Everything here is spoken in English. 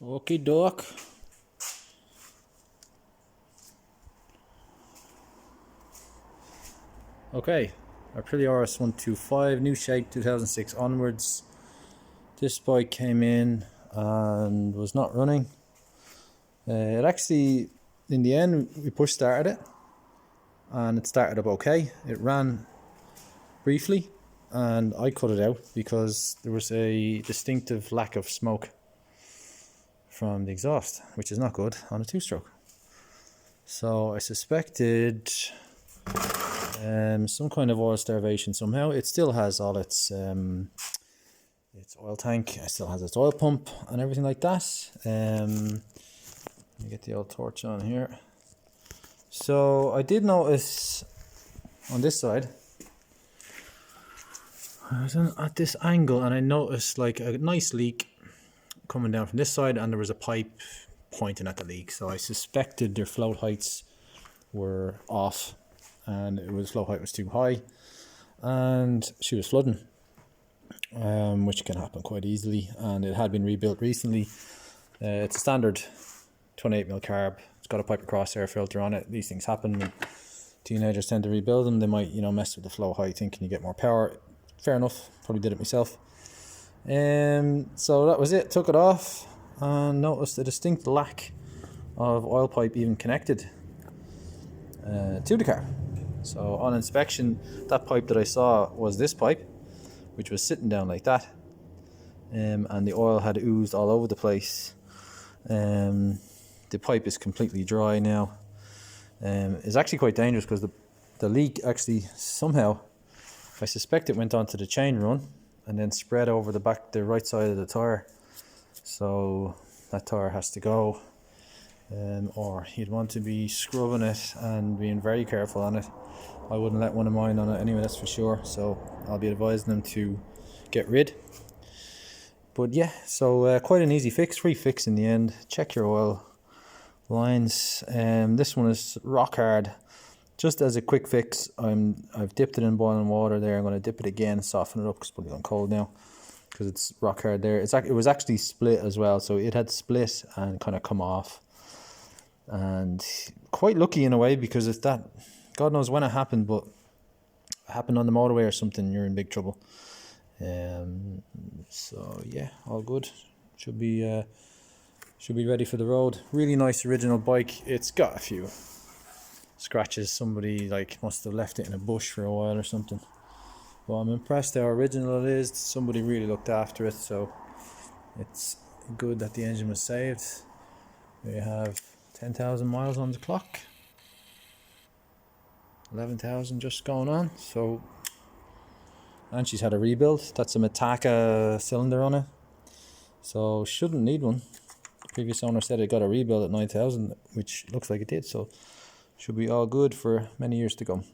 Okay, doc. Okay, Aprilia rs125, new shape, 2006 onwards. This bike came in and was not running. It actually, in the end, we push started it and it started up okay. It ran briefly and I cut it out because there was a distinctive lack of smoke from the exhaust, which is not good on a two-stroke. So I suspected some kind of oil starvation somehow. It still has all its oil tank, it still has its oil pump and everything like that. Let me get the old torch on here. So I did notice on this side, I was at this angle and I noticed like a nice leak coming down from this side, and there was a pipe pointing at the leak. So I suspected their float heights were off and flow height was too high and she was flooding, which can happen quite easily, and it had been rebuilt recently. It's a standard 28mm carb. It's got a pipe across air filter on it. These things happen when teenagers tend to rebuild them. They might, mess with the flow height thinking you get more power. Fair enough, probably did it myself. So that was it. Took it off and noticed a distinct lack of oil pipe even connected to the car. So on inspection, that pipe that I saw was this pipe, which was sitting down like that, and the oil had oozed all over the place. The pipe is completely dry now. It's actually quite dangerous because the leak actually somehow, I suspect it went onto the chain run and then spread over the right side of the tire. So that tire has to go, or you'd want to be scrubbing it and being very careful on it. I wouldn't let one of mine on it anyway, that's for sure. So I'll be advising them to get rid. But yeah, so quite an easy fix, free fix in the end. Check your oil lines. This one is rock hard. Just as a quick fix, I've dipped it in boiling water there. I'm going to dip it again, soften it up because it's probably gone cold now, because it's rock hard there. It was actually split as well, so it had split and kind of come off. And quite lucky in a way, because if that, God knows when it happened, but it happened on the motorway or something, you're in big trouble. So yeah, all good. Should be ready for the road. Really nice original bike. It's got a few scratches. Somebody must have left it in a bush for a while or something. But I'm impressed how original it is. Somebody really looked after it, so it's good that the engine was saved. We have 10,000 miles on the clock. 11,000 just going on. So, and she's had a rebuild. That's a Mataka cylinder on it, so shouldn't need one. The previous owner said it got a rebuild at 9,000, which looks like it did, so should be all good for many years to come.